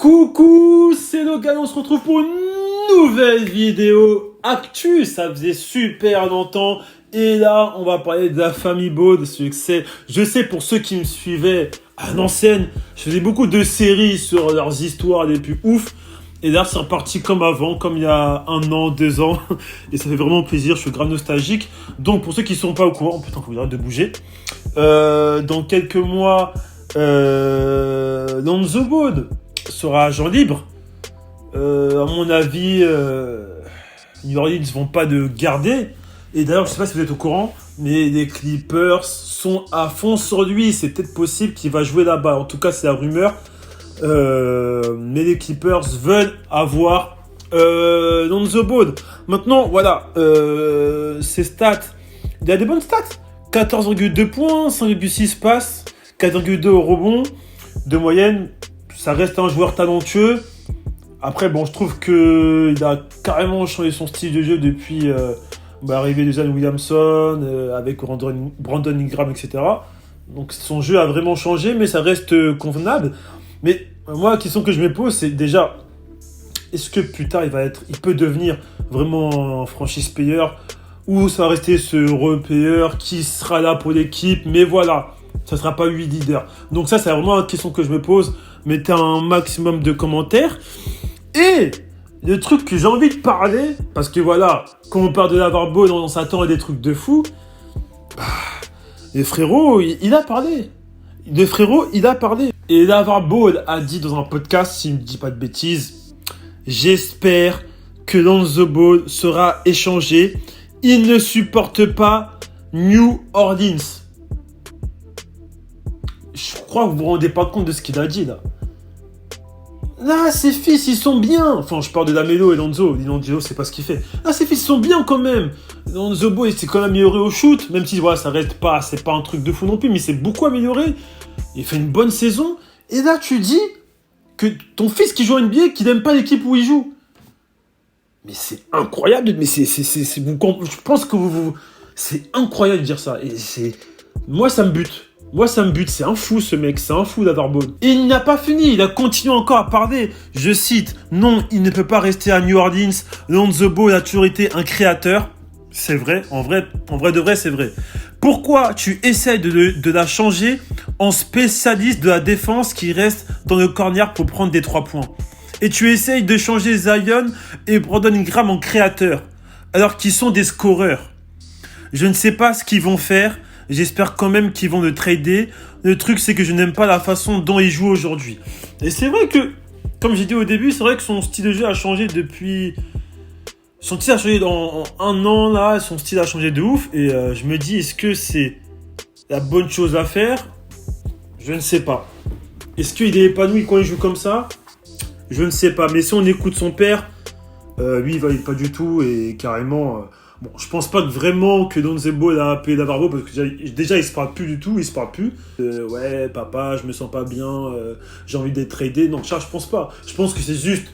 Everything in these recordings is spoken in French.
Coucou, c'est Logan, on se retrouve pour une nouvelle vidéo actu. Ça faisait super longtemps. Et là, on va parler de la famille Baud. Je sais pour ceux qui me suivaient à l'ancienne, je faisais beaucoup de séries sur leurs histoires les plus ouf. Et là, c'est reparti comme avant, comme il y a 1 an, 2 ans. Et ça fait vraiment plaisir, je suis grave nostalgique. Donc, pour ceux qui ne sont pas au courant, putain, faut que j'arrête de bouger. Dans quelques mois, Lonzo Ball sera agent libre. À mon avis, New Orleans vont pas le garder. Et d'ailleurs, je sais pas si vous êtes au courant, mais les Clippers sont à fond sur lui. C'est peut-être possible qu'il va jouer là-bas. En tout cas, c'est la rumeur. Mais les Clippers veulent avoir Lonzo Ball. Maintenant, voilà, ses stats. Il a des bonnes stats. 14,2 points, 5,6 passes, 4,2 au rebond de moyenne. Ça reste un joueur talentueux. Après, bon, je trouve qu'il a carrément changé son style de jeu depuis l'arrivée de Zion Williamson, avec Brandon Ingram, etc. Donc son jeu a vraiment changé, mais ça reste convenable. Mais moi, la question que je me pose, c'est déjà, est-ce que plus tard, il peut devenir vraiment un franchise player, ou ça va rester ce role player qui sera là pour l'équipe, mais voilà, ça ne sera pas lui leader. Donc ça, c'est vraiment la question que je me pose. Mettez un maximum de commentaires. Et le truc que j'ai envie de parler, parce que voilà, quand on parle de LeVar Ball, on s'attend à des trucs de fou. Le frérot, il a parlé. Le frérot, il a parlé. Et LeVar Ball a dit dans un podcast, s'il ne me dit pas de bêtises, j'espère que Lonzo Ball sera échangé. Il ne supporte pas New Orleans. Je crois que vous vous rendez pas compte de ce qu'il a dit là. Là, ses fils, ils sont bien. Enfin, je parle de Lamelo et Lonzo. Lonzo, c'est pas ce qu'il fait. Là, ses fils, ils sont bien quand même. Lonzo Ball, il s'est quand même amélioré au shoot. Même si, voilà, ça reste pas, c'est pas un truc de fou non plus, mais il s'est beaucoup amélioré. Il fait une bonne saison. Et là, tu dis que ton fils qui joue en NBA, qu'il n'aime pas l'équipe où il joue. Mais c'est incroyable. Mais je pense que c'est incroyable de dire ça. Et moi, ça me bute. C'est un fou ce mec, c'est un fou LeVar Ball. Et il n'a pas fini, il a continué encore à parler. Je cite, non, il ne peut pas rester à New Orleans. Lonzo Ball a toujours été un créateur. C'est vrai, en vrai de vrai, c'est vrai. Pourquoi tu essaies de la changer en spécialiste de la défense qui reste dans le corner pour prendre des 3 points? Et tu essayes de changer Zion et Brandon Ingram en créateurs, alors qu'ils sont des scoreurs. Je ne sais pas ce qu'ils vont faire. J'espère quand même qu'ils vont le trader. Le truc, c'est que je n'aime pas la façon dont il joue aujourd'hui. Et c'est vrai que, comme j'ai dit au début, c'est vrai que son style de jeu a changé depuis... Son style a changé en 1 an, là. Son style a changé de ouf. Et je me dis, est-ce que c'est la bonne chose à faire? Je ne sais pas. Est-ce qu'il est épanoui quand il joue comme ça? Je ne sais pas. Mais si on écoute son père, lui, il valide pas du tout. Et carrément... Bon, je pense pas vraiment que Lonzo Ball a appelé LeVar Ball parce que déjà il se parle plus du tout, il se parle plus. Ouais, papa, je me sens pas bien, j'ai envie d'être tradé. Non, ça, je pense pas. Je pense que c'est juste,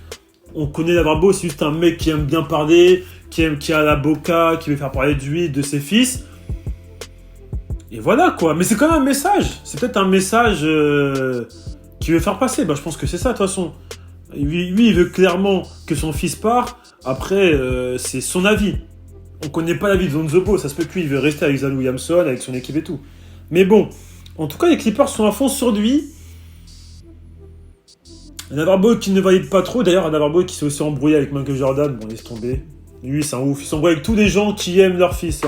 on connaît LeVar Ball, c'est juste un mec qui aime bien parler, qui a la boca, qui veut faire parler de lui, de ses fils. Et voilà quoi. Mais c'est quand même un message. C'est peut-être un message qu'il veut faire passer. Bah, je pense que c'est ça de toute façon. Lui, il veut clairement que son fils part. Après, c'est son avis. On connaît pas la vie de Lonzo Ball, ça se peut que lui, il veut rester avec Zion Williamson, avec son équipe et tout. Mais bon, en tout cas, les Clippers sont à fond sur lui. LeVar Ball qui ne valide pas trop, d'ailleurs, LeVar Ball qui s'est aussi embrouillé avec Michael Jordan, bon, laisse tomber. Lui, c'est un ouf, il s'embrouille avec tous les gens qui aiment leur fils,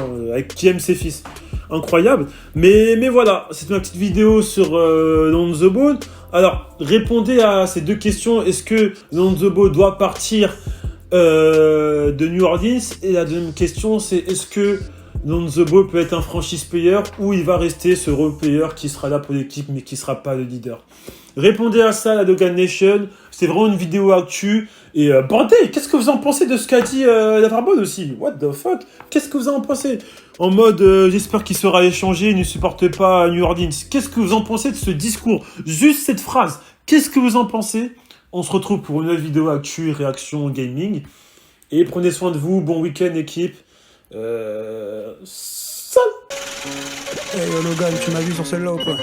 qui aiment ses fils. Incroyable. Mais voilà, c'est ma petite vidéo sur Lonzo Ball. Alors, répondez à ces 2 questions. Est-ce que Lonzo Ball doit partir de New Orleans? Et la deuxième question, c'est est-ce que Lonzo Ball peut être un franchise player ou il va rester ce role player qui sera là pour l'équipe mais qui sera pas le leader? Répondez à ça, la Logan Nation. C'est vraiment une vidéo actu. Et bordel, qu'est-ce que vous en pensez de ce qu'a dit LeVar Ball aussi? What the fuck? Qu'est-ce que vous en pensez? En mode, j'espère qu'il sera échangé, il ne supporte pas New Orleans. Qu'est-ce que vous en pensez de ce discours? Juste cette phrase. Qu'est-ce que vous en pensez? On se retrouve pour une nouvelle vidéo actu, réaction gaming. Et prenez soin de vous. Bon week-end, équipe. Salut. Hey Logan, tu m'as vu sur celle-là ou quoi?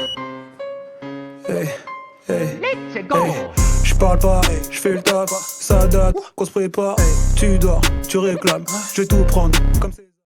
Hey, hey, Let's go! hey. J'parle pas, j'fais le taf, ça date, qu'on se prépare, tu dors, tu réclames, je vais tout prendre comme c'est.